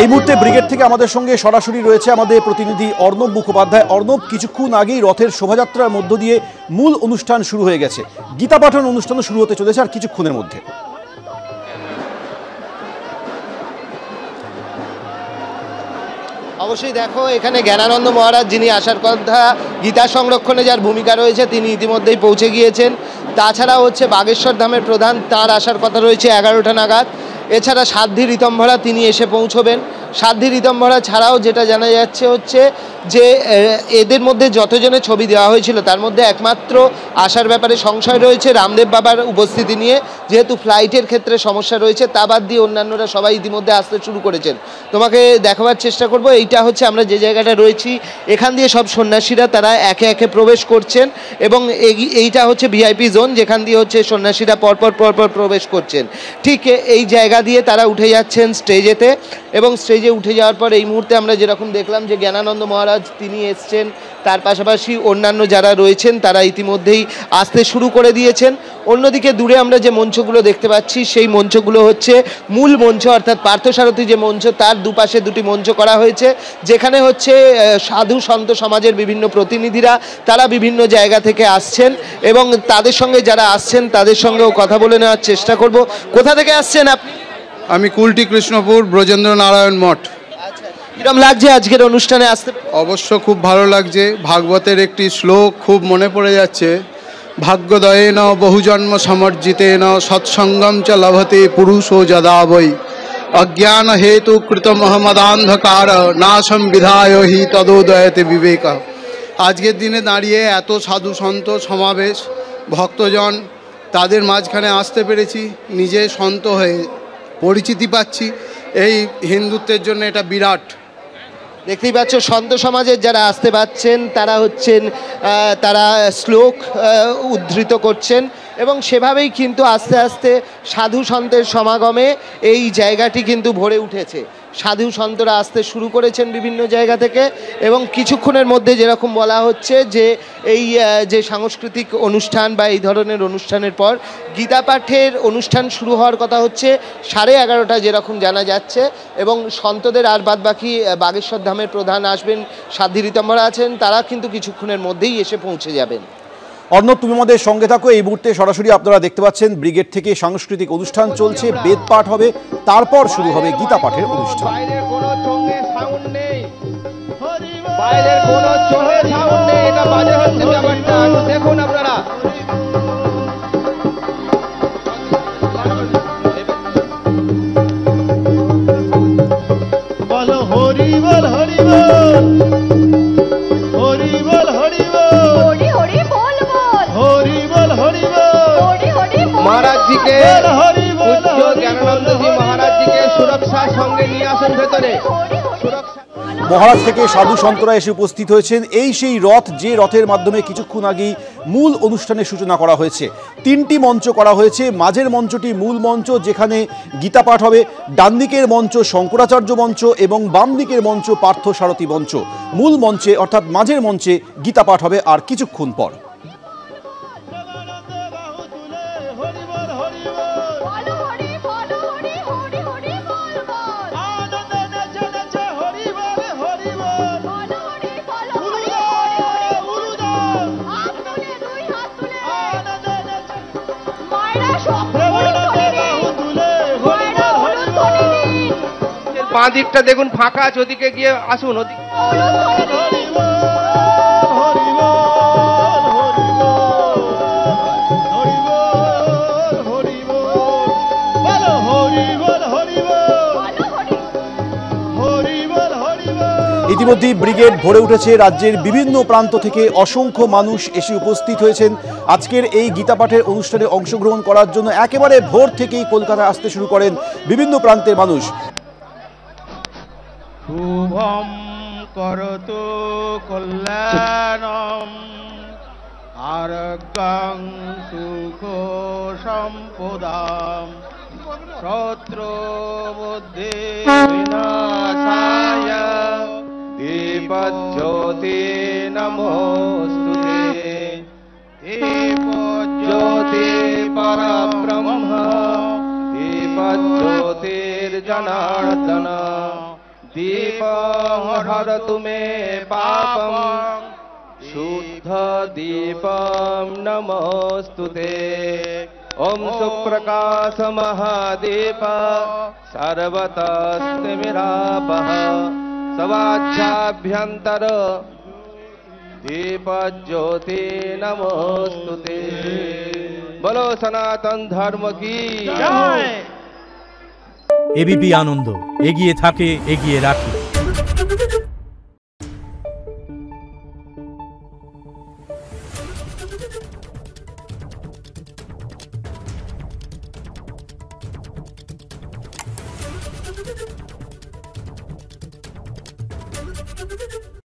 এই মুহূর্তে ব্রিগেড থেকে আমাদের সঙ্গে সরাসরি রয়েছে আমাদের প্রতিনিধি অর্ণব মুখোপাধ্যায়। অর্ণব, কিছুক্ষণ আগেই রথের শোভাযাত্রার মধ্য দিয়ে মূল অনুষ্ঠান শুরু হয়ে গেছে, গীতা পাঠন অনুষ্ঠানও শুরু হতে চলেছে আর কিছুক্ষণের মধ্যে। অবশ্যই দেখো, এখানে জ্ঞানানন্দ মহারাজ যিনি আসার কথা, গীতা সংরক্ষণে যার ভূমিকা রয়েছে তিনি ইতিমধ্যেই পৌঁছে গিয়েছেন। তাছাড়া হচ্ছে বাগেশ্বর ধামের প্রধান, তার আসার কথা রয়েছে 11টা নাগাদ। এছাড়া সাধ্বী ঋতম্ভরা তিনি এসে পৌঁছবেন। সাধ্বী ঋতম্ভরা ছাড়াও যেটা জানা যাচ্ছে হচ্ছে যে এদের মধ্যে যতজনের ছবি দেওয়া হয়েছিল তার মধ্যে একমাত্র আসার ব্যাপারে সংশয় রয়েছে রামদেব বাবার উপস্থিতি নিয়ে, যেহেতু ফ্লাইটের ক্ষেত্রে সমস্যা রয়েছে। তা বাদ দিয়ে অন্যান্যরা সবাই ইতিমধ্যে আসতে শুরু করেছেন। তোমাকে দেখাবার চেষ্টা করব, এইটা হচ্ছে আমরা যে জায়গাটা রয়েছি, এখান দিয়ে সব সন্ন্যাসীরা তারা একে একে প্রবেশ করছেন এবং এইটা হচ্ছে ভিআইপি জোন, যেখান দিয়ে হচ্ছে সন্ন্যাসীরা পরপর প্রবেশ করছেন। ঠিক এই জায়গা দিয়ে তারা উঠে যাচ্ছেন স্টেজেতে, এবং স্টেজে উঠে যাওয়ার পর এই মুহূর্তে আমরা যেরকম দেখলাম যে জ্ঞানানন্দ মহারাজ তিনি এসছেন, তার পাশাপাশি অন্যান্য যারা রয়েছেন তারা ইতিমধ্যেই আসতে শুরু করে দিয়েছেন। অন্যদিকে দূরে আমরা যে মঞ্চগুলো দেখতে পাচ্ছি সেই মঞ্চগুলো হচ্ছে মূল মঞ্চ, অর্থাৎ পার্থসারথী যে মঞ্চ তার দুপাশে দুটি মঞ্চ করা হয়েছে, যেখানে হচ্ছে সাধু সন্ত সমাজের বিভিন্ন প্রতিনিধিরা তারা বিভিন্ন জায়গা থেকে আসছেন এবং তাদের সঙ্গে যারা আসছেন তাদের সঙ্গেও কথা বলে নেওয়ার চেষ্টা করব। কোথা থেকে আসছেন আপনি? আমি কুলটি কৃষ্ণপুর ব্রজেন্দ্র নারায়ণ মঠ। কিরম লাগছে আজকের অনুষ্ঠানে আসতে? অবশ্য খুব ভালো লাগছে। ভাগবতের একটি শ্লোক খুব মনে পড়ে যাচ্ছে, ভাগ্যদয়েন বহুজন্ম সমর্জিতেন সৎসঙ্গম চ লভতে পুরুষো যদা বৈ অজ্ঞান হেতু কৃত মহমদান্ধকার নাশম বিধায় হি তদোদয়তে বিবেক। আজকের দিনে দাঁড়িয়ে এত সাধু সন্ত সমাবেশ, ভক্তজন, তাদের মাঝখানে আসতে পেরেছি, নিজে সন্ত হয়ে পরিচিতি পাচ্ছি। এই হিন্দুত্বের জন্য এটা বিরাট। দেখতেই পাচ্ছ সন্ত সমাজের যারা আসতে পাচ্ছেন তারা হচ্ছেন তারা শ্লোক উদ্ধৃত করছেন এবং সেভাবেই কিন্তু আস্তে আস্তে সাধু সন্তের সমাগমে এই জায়গাটি কিন্তু ভরে উঠেছে। সাধু সন্তরা আসতে শুরু করেছেন বিভিন্ন জায়গা থেকে এবং কিছুক্ষণের মধ্যে যেরকম বলা হচ্ছে যে এই যে সাংস্কৃতিক অনুষ্ঠান বা এই ধরনের অনুষ্ঠানের পর গীতা পাঠের অনুষ্ঠান শুরু হওয়ার কথা হচ্ছে 11:30 যেরকম জানা যাচ্ছে, এবং সন্তদের আর বাদ বাকি বাগেশ্বর ধামের প্রধান আসবেন, সাধ্বী ঋতম্ভরা আছেন, তারা কিন্তু কিছুক্ষণের মধ্যেই এসে পৌঁছে যাবেন। অর্ণব, তুমি আমাদের সঙ্গে থাকো। এই মুহূর্তে সরাসরি আপনারা দেখতে পাচ্ছেন ব্রিগেড থেকে সাংস্কৃতিক অনুষ্ঠান চলছে, বেদ পাঠ হবে, তারপর শুরু হবে গীতা পাঠের অনুষ্ঠান। দেখুন আপনারা, বলো হরি বল হরি বল, হরি বল হরি বল, হরি বল হরি বল, হরি বল महाराज जी के पूज्य ज्ञानानंद जी महाराज जी के सुरक्षा সঙ্গে নিয়ে আসেন ভেতরে। মহারাজ থেকে সাধু সন্তরা এসে উপস্থিত হয়েছেন। এই সেই রথ, যে রথের মাধ্যমে কিছুক্ষণ আগেই মূল অনুষ্ঠানের সূচনা করা হয়েছে। 3টি মঞ্চ করা হয়েছে। মাঝের মঞ্চটি মূল মঞ্চ, যেখানে গীতা পাঠ হবে। ডান দিকের মঞ্চ শঙ্করাচার্য মঞ্চ এবং বাম দিকের মঞ্চ পার্থসারথী মঞ্চ। মূল মঞ্চে অর্থাৎ মাঝের মঞ্চে গীতা পাঠ হবে আর কিছুক্ষণ পর। বাঁ দিকটা দেখুন ফাঁকা আছে, ওদিকে গিয়ে আসুন। ইতিমধ্যেই ব্রিগেড ভরে উঠেছে। রাজ্যের বিভিন্ন প্রান্ত থেকে অসংখ্য মানুষ এসে উপস্থিত হয়েছেন আজকের এই গীতা পাঠের অনুষ্ঠানে অংশগ্রহণ করার জন্য। একেবারে ভোর থেকেই কলকাতায় আসতে শুরু করেন বিভিন্ন প্রান্তের মানুষ। শুভম করতু কল্যাণম আরোগ্যং সুখ সম্পদাম শত্রু বুদ্ধি বিনাশায় দীপ दीपज्योति नमोस्तुते दीपज्योति परब्रह्म दीपज्योतिर्जनार्दन दीपं हरतु मे पापं शुद्ध दीपं नमोस्तुते ओम सुप्रकाश महादीप सर्वतस्तिमिरापः सवाच्छाभ्यंतर दीपज्योति नमोस्तुते। बोलो सनातन धर्म की जय। एबीपी आनंद एगिए थाके एगिए राखे। Thank you.